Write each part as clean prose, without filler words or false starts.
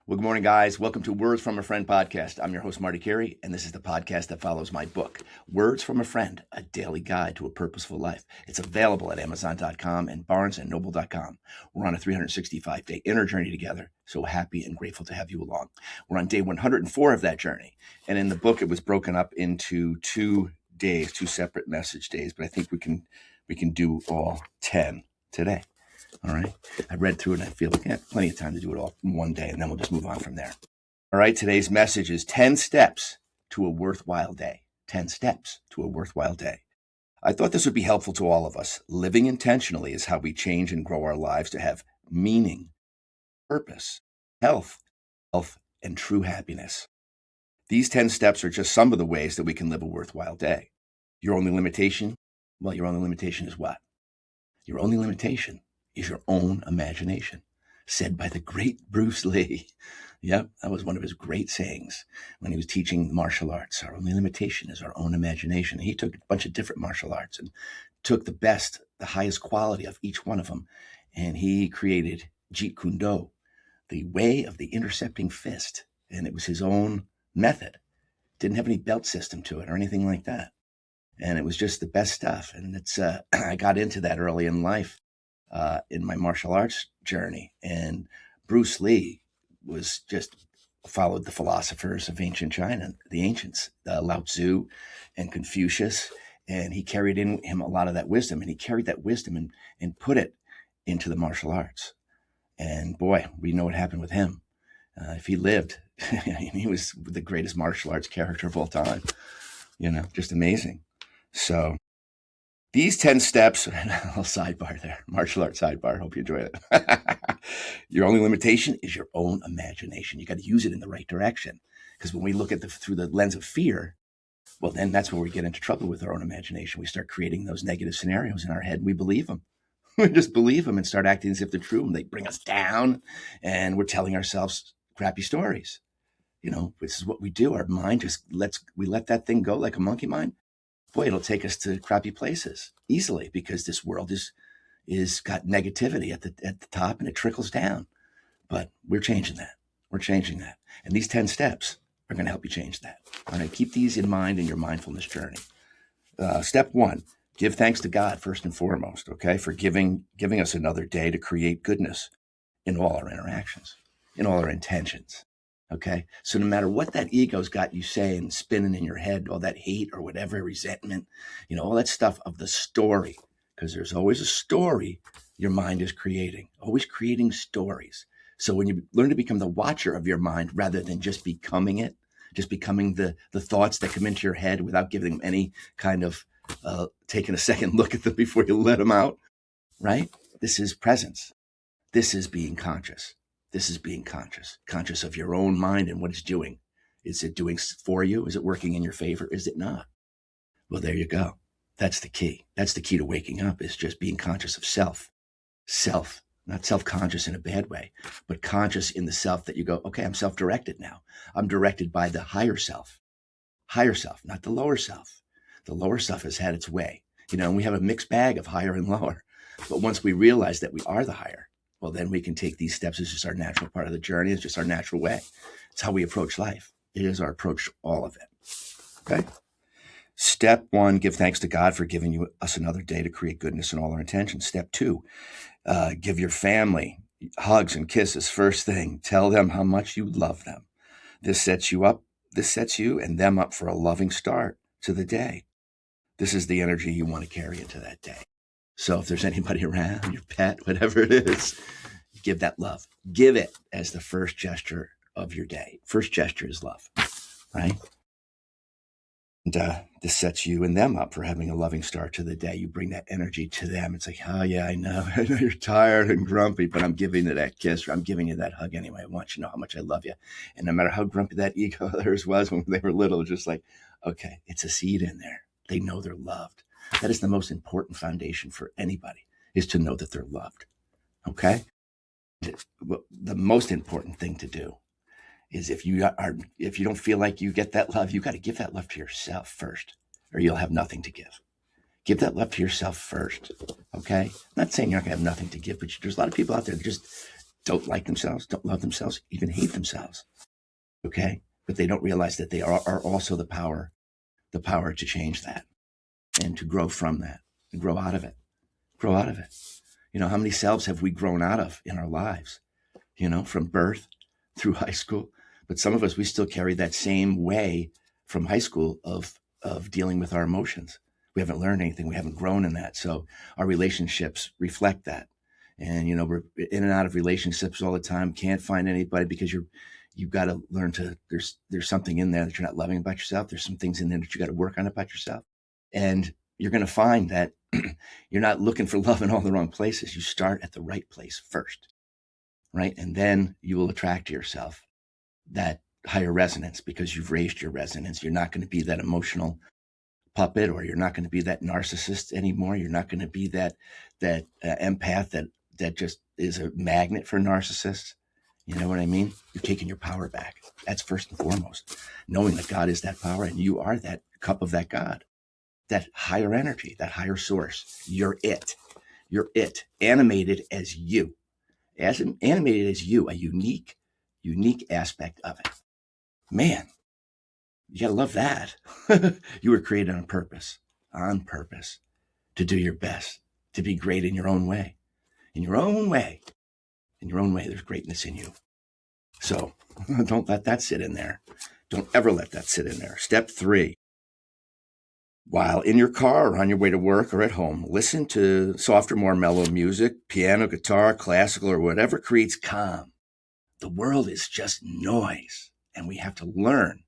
Well, good morning, guys. Welcome to Words from a Friend podcast. I'm your host, Marty Carey, and this is the podcast that follows my book, Words from a Friend, A Daily Guide to a Purposeful Life. It's available at Amazon.com and BarnesandNoble.com. We're on a 365-day inner journey together, so happy and grateful to have you along. We're on day 104 of that journey, and in the book, it was broken up into 2 days, 2 separate message days, but I think we can do all 10 today. All right. I read through it and I feel like I have plenty of time to do it all in one day, and then we'll just move on from there. All right. Today's message is 10 steps to a worthwhile day. 10 steps to a worthwhile day. I thought this would be helpful to all of us. Living intentionally is how we change and grow our lives to have meaning, purpose, health, and true happiness. These 10 steps are just some of the ways that we can live a worthwhile day. Your only limitation? Well, your only limitation is what? Your only limitation is your own imagination, said by the great Bruce Lee. Yep, that was one of his great sayings when he was teaching martial arts. Our only limitation is our own imagination. And he took a bunch of different martial arts and took the best, the highest quality of each one of them. And he created Jeet Kune Do, the way of the intercepting fist. And it was his own method. Didn't have any belt system to it or anything like that. And it was just the best stuff. And it's I got into that early in life. In my martial arts journey. And Bruce Lee was just followed the philosophers of ancient China, the ancients, Lao Tzu and Confucius. And he carried in him a lot of that wisdom. And he carried that wisdom and put it into the martial arts. And boy, we know what happened with him. If he lived, he was the greatest martial arts character of all time. Just amazing. So these 10 steps, a little sidebar there, martial arts sidebar. Hope you enjoy it. Your only limitation is your own imagination. You got to use it in the right direction. Because when we look at through the lens of fear, well, then that's where we get into trouble with our own imagination. We start creating those negative scenarios in our head and we believe them. We just believe them and start acting as if they're true. And they bring us down and we're telling ourselves crappy stories. This is what we do. Our mind we let that thing go like a monkey mind. Boy, it'll take us to crappy places easily because this world is got negativity at the top and it trickles down. But we're changing that. We're changing that. And these 10 steps are going to help you change that. All right, keep these in mind in your mindfulness journey. Step 1, give thanks to God first and foremost, okay, for giving us another day to create goodness in all our interactions, in all our intentions. Okay. So no matter what that ego's got you saying, spinning in your head, all that hate or whatever, resentment, all that stuff of the story, because there's always a story your mind is creating, always creating stories. So when you learn to become the watcher of your mind rather than just becoming it, just becoming the thoughts that come into your head without giving them any kind of taking a second look at them before you let them out, right? This is presence. This is being conscious. This is being conscious of your own mind and what it's doing. Is it doing for you? Is it working in your favor? Is it not? Well, there you go. That's the key. That's the key to waking up, is just being conscious of self, not self-conscious in a bad way, but conscious in the self that you go, okay, I'm self-directed now. I'm directed by the higher self, not the lower self. The lower self has had its way, and we have a mixed bag of higher and lower. But once we realize that we are the higher, well, then we can take these steps. It's just our natural part of the journey. It's just our natural way. It's how we approach life. It is our approach to all of it. Okay. Step 1, give thanks to God for giving us another day to create goodness in all our intentions. Step 2, give your family hugs and kisses. First thing, tell them how much you love them. This sets you and them up for a loving start to the day. This is the energy you want to carry into that day. So if there's anybody around, your pet, whatever it is, give that love. Give it as the first gesture of your day. First gesture is love, right? And this sets you and them up for having a loving start to the day. You bring that energy to them. It's like, oh yeah, I know you're tired and grumpy, but I'm giving you that kiss or I'm giving you that hug anyway. I want you to know how much I love you. And no matter how grumpy that ego of theirs was when they were little, just like, okay, it's a seed in there. They know they're loved. That is the most important foundation for anybody, is to know that they're loved. Okay? The most important thing to do is if you don't feel like you get that love, you got to give that love to yourself first, or you'll have nothing to give. Give that love to yourself first. Okay? I'm not saying you're not going to have nothing to give, but there's a lot of people out there that just don't like themselves, don't love themselves, even hate themselves. Okay. But they don't realize that they are also the power to change that and to grow from that and grow out of it. How many selves have we grown out of in our lives, from birth through high school? But some of us, we still carry that same way from high school of dealing with our emotions. We haven't learned anything. We haven't grown in that. So our relationships reflect that. And, we're in and out of relationships all the time. Can't find anybody because you've got to learn there's something in there that you're not loving about yourself. There's some things in there that you got to work on about yourself. And you're going to find that you're not looking for love in all the wrong places. You start at the right place first, right? And then you will attract to yourself that higher resonance because you've raised your resonance. You're not going to be that emotional puppet, or you're not going to be that narcissist anymore. You're not going to be that empath that just is a magnet for narcissists. You know what I mean? You're taking your power back. That's first and foremost. Knowing that God is that power and you are that cup of that God, that higher energy, that higher source. You're it. You're it. Animated as you. Animated as you, a unique aspect of it. Man, you got to love that. You were created on purpose, to do your best, to be great in your own way. In your own way, there's greatness in you. So don't let that sit in there. Don't ever let that sit in there. Step 3, while in your car or on your way to work or at home, listen to softer, more mellow music, piano, guitar, classical, or whatever creates calm. The world is just noise, and we have to learn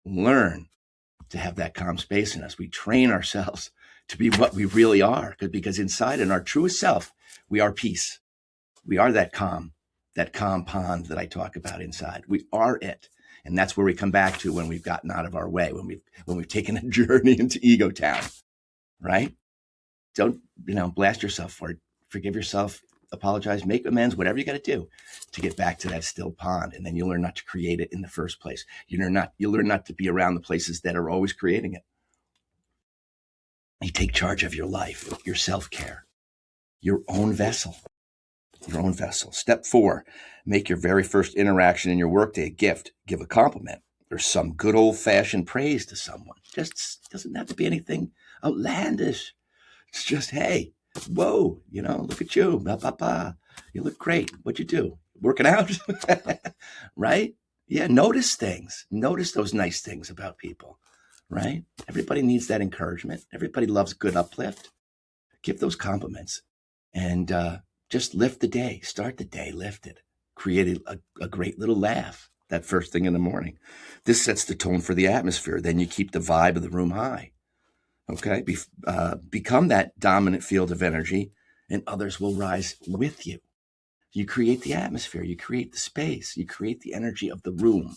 to have that calm space in us. We train ourselves to be what we really are, because inside, in our truest self, we are peace. We are that calm pond that I talk about inside. We are it. And that's where we come back to when we've gotten out of our way, when we've taken a journey into ego town, right? Don't, blast yourself for it. Forgive yourself, apologize, make amends, whatever you got to do to get back to that still pond. And then you'll learn not to create it in the first place. You'll learn not to be around the places that are always creating it. You take charge of your life, your self-care, your own vessel. Step 4, make your very first interaction in your workday a gift. Give a compliment or some good old-fashioned praise to someone. Just doesn't have to be anything outlandish. It's just, hey, whoa, look at you. Ba, ba, ba. You look great. What'd you do? Working out? Right? Yeah, notice things. Notice those nice things about people, right? Everybody needs that encouragement. Everybody loves good uplift. Give those compliments and just lift the day. Start the day lifted. Create a great little laugh that first thing in the morning. This sets the tone for the atmosphere. Then you keep the vibe of the room high. Okay? Become that dominant field of energy, and others will rise with you. You create the atmosphere. You create the space. You create the energy of the room,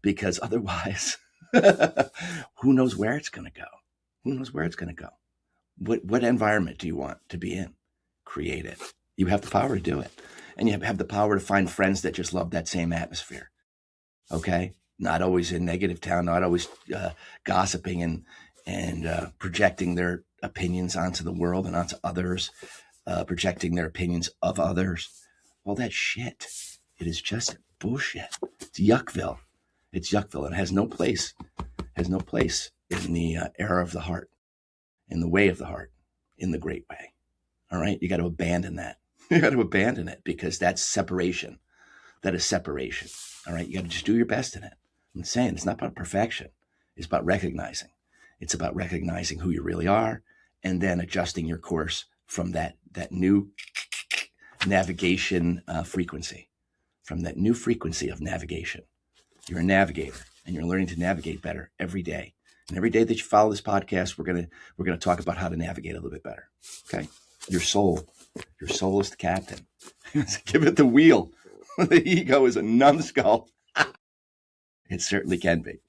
because otherwise, who knows where it's going to go? What environment do you want to be in? Create it. You have the power to do it. And you have the power to find friends that just love that same atmosphere. Okay? Not always in negative town, not always gossiping and projecting their opinions onto the world and onto others, projecting their opinions of others. All that shit. It is just bullshit. It's Yuckville. It has no place in the era of the heart, in the way of the heart, in the great way. All right? You got to abandon that. You got to abandon it, because that's separation. That is separation. All right? You got to just do your best in it. I'm saying it's not about perfection. It's about recognizing. It's about recognizing who you really are, and then adjusting your course from that new navigation frequency, from that new frequency of navigation. You're a navigator, and you're learning to navigate better every day. And every day that you follow this podcast, we're gonna talk about how to navigate a little bit better. Okay? Your soul is the captain. Give it the wheel. The ego is a numbskull. It certainly can be.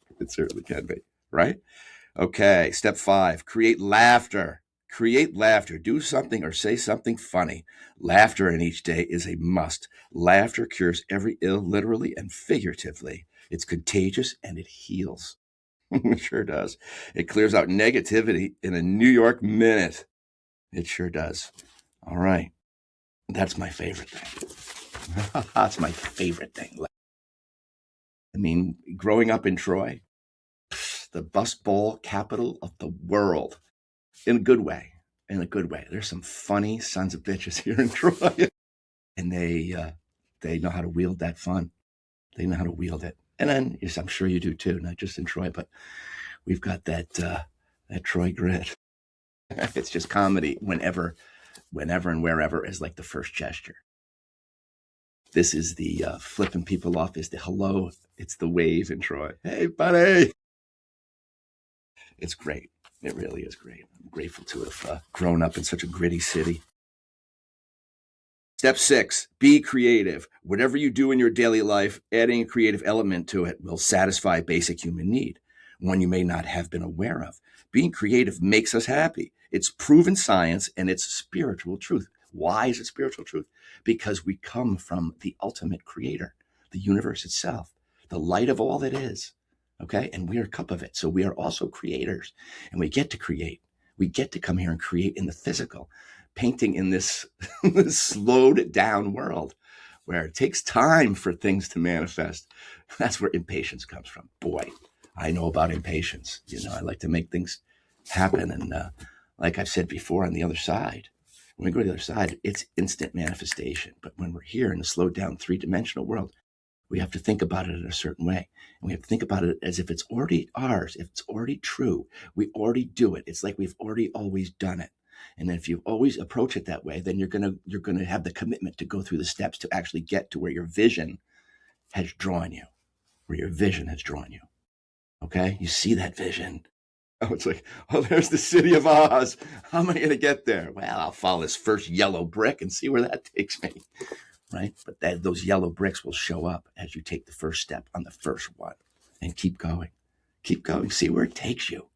Right? Okay. Step 5, create laughter. Do something or say something funny. Laughter in each day is a must. Laughter cures every ill, literally and figuratively. It's contagious and it heals. It sure does. It clears out negativity in a New York minute. It sure does. All right. That's my favorite thing. That's my favorite thing. I mean, growing up in Troy, the bus bowl capital of the world, in a good way. In a good way. There's some funny sons of bitches here in Troy, and they know how to wield that fun. They know how to wield it. And then, yes, I'm sure you do too, not just in Troy, but we've got that Troy grit. It's just comedy whenever and wherever is like the first gesture. This is the flipping people off, is the hello. It's the wave in Troy. Hey, buddy. It's great. It really is great. I'm grateful to have grown up in such a gritty city. Step 6, be creative. Whatever you do in your daily life, adding a creative element to it will satisfy a basic human need, one you may not have been aware of. Being creative makes us happy. It's proven science and it's spiritual truth. Why is it spiritual truth? Because we come from the ultimate creator, the universe itself, the light of all that is. Okay. And we are a cup of it. So we are also creators, and we get to create. We get to come here and create in the physical, painting in this slowed down world where it takes time for things to manifest. That's where impatience comes from. Boy, I know about impatience. I like to make things happen. And like I've said before, on the other side, when we go to the other side, it's instant manifestation. But when we're here in a slowed down 3-dimensional world, we have to think about it in a certain way. And we have to think about it as if it's already ours, if it's already true. We already do it. It's like we've already always done it. And if you always approach it that way, then you're gonna have the commitment to go through the steps to actually get to where your vision has drawn you, Okay, you see that vision. Oh, it's like, oh, there's the city of Oz. How am I going to get there? Well, I'll follow this first yellow brick and see where that takes me, right? But those yellow bricks will show up as you take the first step on the first one, and keep going. Keep going. See where it takes you.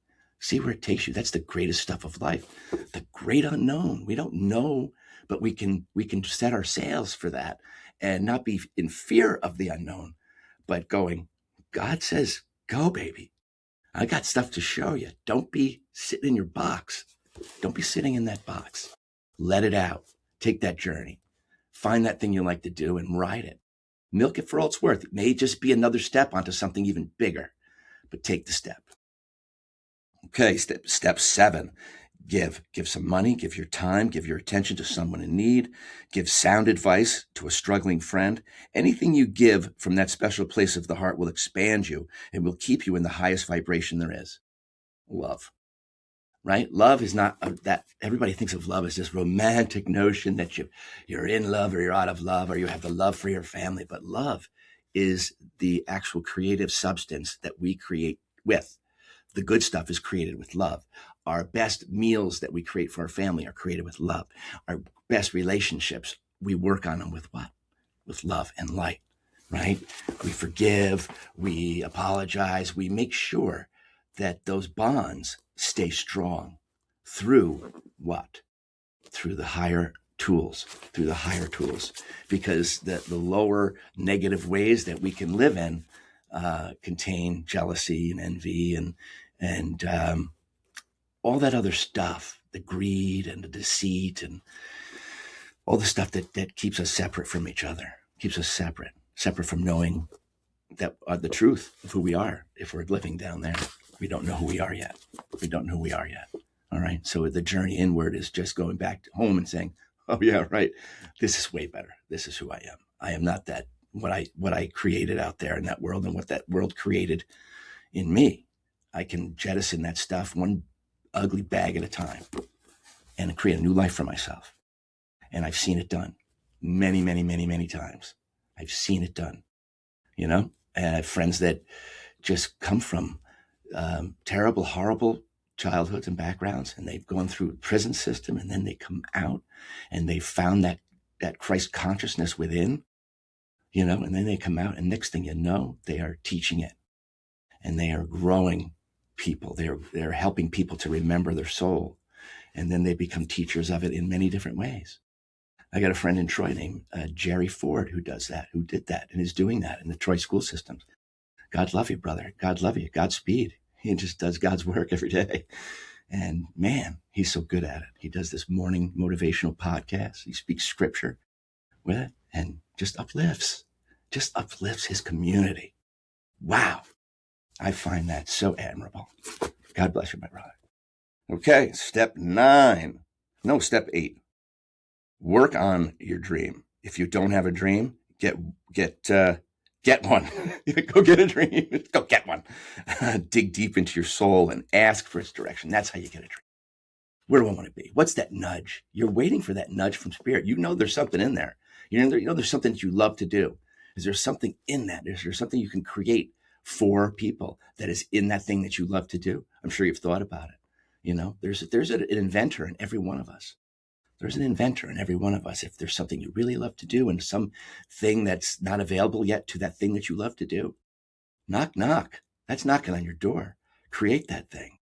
That's the greatest stuff of life. The great unknown. We don't know, but we can set our sails for that and not be in fear of the unknown, but going, God says, go, baby. I got stuff to show you. Don't be sitting in your box. Don't be sitting in that box. Let it out. Take that journey. Find that thing you like to do and ride it. Milk it for all it's worth. It may just be another step onto something even bigger, but take the step. Okay, step 7. Give some money, give your time, give your attention to someone in need, give sound advice to a struggling friend. Anything you give from that special place of the heart will expand you and will keep you in the highest vibration there is. Love, right? Love is not that everybody thinks of love as this romantic notion that you're in love or you're out of love or you have the love for your family. But love is the actual creative substance that we create with. The good stuff is created with love. Our best meals that we create for our family are created with love. Our best relationships, we work on them with what? With love and light, right? We forgive, we apologize, we make sure that those bonds stay strong through what? Through the higher tools, because the lower negative ways that we can live in contain jealousy and envy and all that other stuff, the greed and the deceit and all the stuff that keeps us separate from each other, keeps us separate from knowing that the truth of who we are. If we're living down there, we don't know who we are yet. All right. So the journey inward is just going back home and saying, oh yeah, right. This is way better. This is who I am. I am not that what I created out there in that world and what that world created in me. I can jettison that stuff one ugly bag at a time and create a new life for myself. And I've seen it done many, many, many, many times. I've seen it done, and I have friends that just come from terrible, horrible childhoods and backgrounds, and they've gone through a prison system, and then they come out and they found that Christ consciousness within, and then they come out, and next thing you know, they are teaching it, and they are growing people. They're helping people to remember their soul, and then they become teachers of it in many different ways. I got a friend in Troy named Jerry Ford who did that, and is doing that in the Troy school systems. God love you, brother. God love you. Godspeed. He just does God's work every day. And man, he's so good at it. He does this morning motivational podcast. He speaks scripture with it. and just uplifts his community. Wow. I find that so admirable. God bless you, my brother. Okay, step 8. Work on your dream. If you don't have a dream, get one. Go get a dream. Go get one. Dig deep into your soul and ask for its direction. That's how you get a dream. Where do I want to be? What's that nudge? You're waiting for that nudge from spirit. You know there's something in there. You know there's something that you love to do. Is there something in that? Is there something you can create for people that is in that thing that you love to do? I'm sure you've thought about it. You know, there's an inventor in every one of us. There's an inventor in every one of us. If there's something you really love to do and something that's not available yet to that thing that you love to do, knock, knock. That's knocking on your door. Create that thing.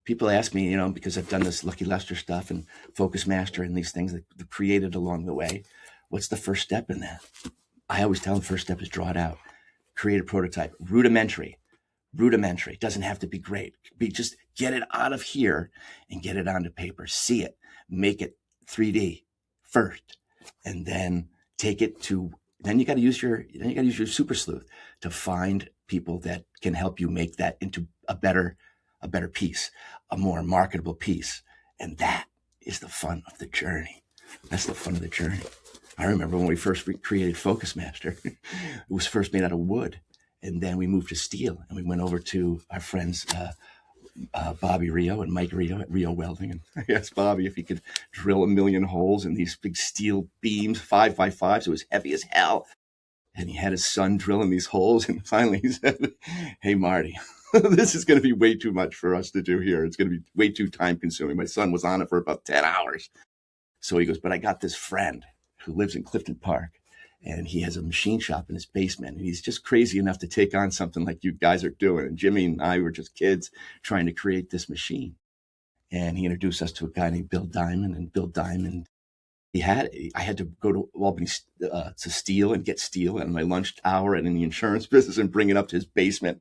People ask me, because I've done this Lucky Lester stuff and Focus Master and these things that created along the way, what's the first step in that? I always tell them the first step is draw it out. Create a prototype. Rudimentary. It doesn't have to be great. Just get it out of here and get it onto paper. See it. Make it 3D first. And then take it to, then you got to use your super sleuth to find people that can help you make that into a better piece, a more marketable piece. And that is the fun of the journey. That's the fun of the journey. I remember when we first created Focus Master, it was first made out of wood. And then we moved to steel and we went over to our friends, Bobby Rio and Mike Rio at Rio Welding. And I asked Bobby if he could drill 1 million holes in these big steel beams, 5x5. So it was heavy as hell. And he had his son drilling these holes. And finally he said, "Hey, Marty, this is going to be way too much for us to do here. It's going to be way too time consuming." My son was on it for about 10 hours. So he goes, "But I got this friend who lives in Clifton Park. And he has a machine shop in his basement. And he's just crazy enough to take on something like you guys are doing." And Jimmy and I were just kids trying to create this machine. And he introduced us to a guy named Bill Diamond. And Bill Diamond, I had to go to Albany to steel and get steel at my lunch hour and in the insurance business and bring it up to his basement.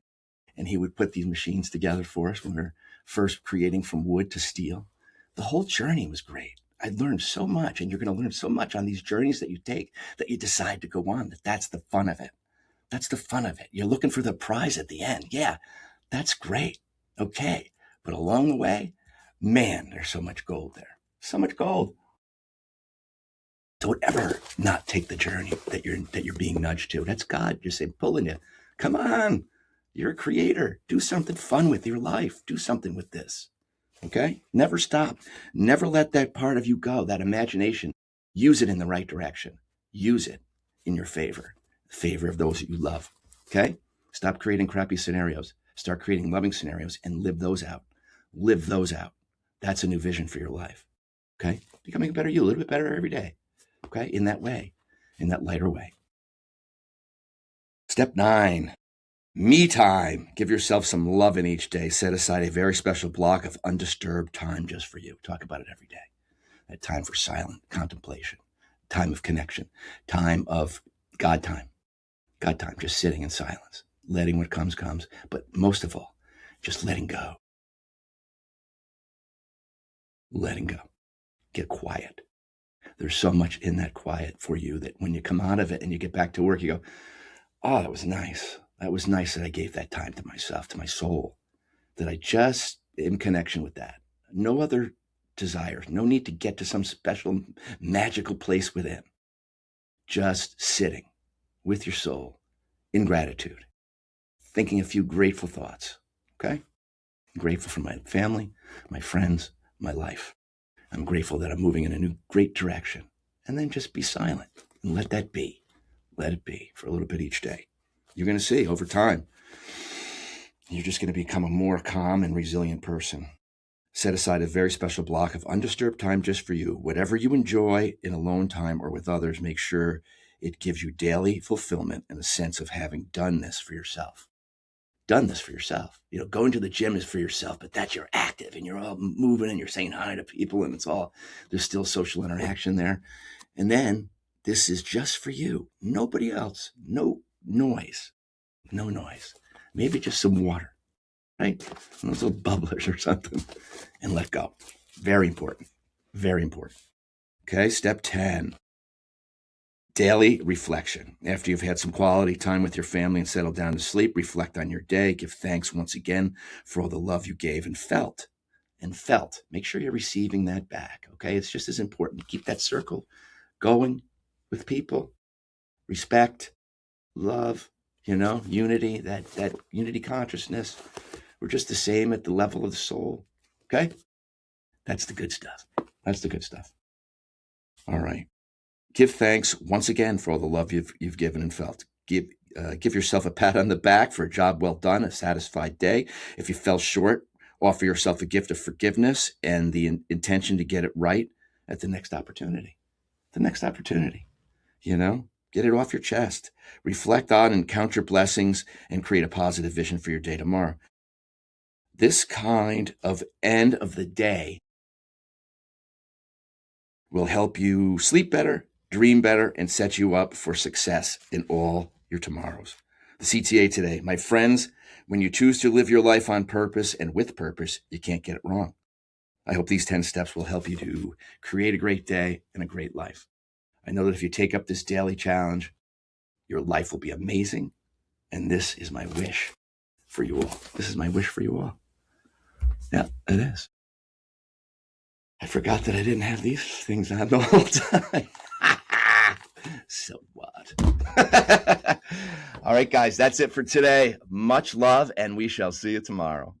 And he would put these machines together for us when we were first creating from wood to steel. The whole journey was great. I learned so much, and you're going to learn so much on these journeys that you take, that you decide to go on. That's the fun of it. That's the fun of it. You're looking for the prize at the end. Yeah, that's great. Okay. But along the way, man, there's so much gold there. So much gold. Don't ever not take the journey that you're being nudged to. That's God just saying, pulling you. Come on. You're a creator. Do something fun with your life. Do something with this. Okay? Never stop. Never let that part of you go, that imagination. Use it in the right direction. Use it in your favor of those that you love. Okay? Stop creating crappy scenarios. Start creating loving scenarios and live those out. Live those out. That's a new vision for your life. Okay? Becoming a better you, a little bit better every day. Okay? In that way, in that lighter way. Step 9. Me time. Give yourself some love in each day. Set aside a very special block of undisturbed time just for you. Talk about it every day. That time for silent contemplation, time of connection, time of God time. God time, just sitting in silence, letting what comes, but most of all, just letting go. Letting go. Get quiet. There's so much in that quiet for you that when you come out of it and you get back to work, you go, "Oh, that was nice. That was nice that I gave that time to myself, to my soul, that I just in connection with that. No other desires, no need to get to some special magical place within. Just sitting with your soul in gratitude, thinking a few grateful thoughts. Okay? I'm grateful for my family, my friends, my life. I'm grateful that I'm moving in a new great direction. And then just be silent and let that be. Let it be for a little bit each day. You're going to see over time, you're just going to become a more calm and resilient person. Set aside a very special block of undisturbed time just for you. Whatever you enjoy in alone time or with others, make sure it gives you daily fulfillment and a sense of having done this for yourself. Done this for yourself. Going to the gym is for yourself, but that's you're active and you're all moving and you're saying hi to people and there's still social interaction there. And then this is just for you. Nobody else. No noise. Maybe just some water, right? Those little bubblers or something, and let go. Very important. Very important. Okay, step 10. Daily reflection. After you've had some quality time with your family and settled down to sleep, reflect on your day. Give thanks once again for all the love you gave and felt. Make sure you're receiving that back. Okay. It's just as important to keep that circle going with people. Respect, love, unity, that unity consciousness. We're just the same at the level of the soul. Okay. That's the good stuff. All right. Give thanks once again for all the love you've given and felt. Give yourself a pat on the back for a job well done, a satisfied day. If you fell short, offer yourself a gift of forgiveness and the intention to get it right at the next opportunity. Get it off your chest. Reflect on and count your blessings and create a positive vision for your day tomorrow. This kind of end of the day will help you sleep better, dream better, and set you up for success in all your tomorrows. The CTA today. My friends, when you choose to live your life on purpose and with purpose, you can't get it wrong. I hope these 10 steps will help you to create a great day and a great life. I know that if you take up this daily challenge, your life will be amazing. And this is my wish for you all. Yeah, it is. I forgot that I didn't have these things on the whole time. So what? All right, guys, that's it for today. Much love, and we shall see you tomorrow.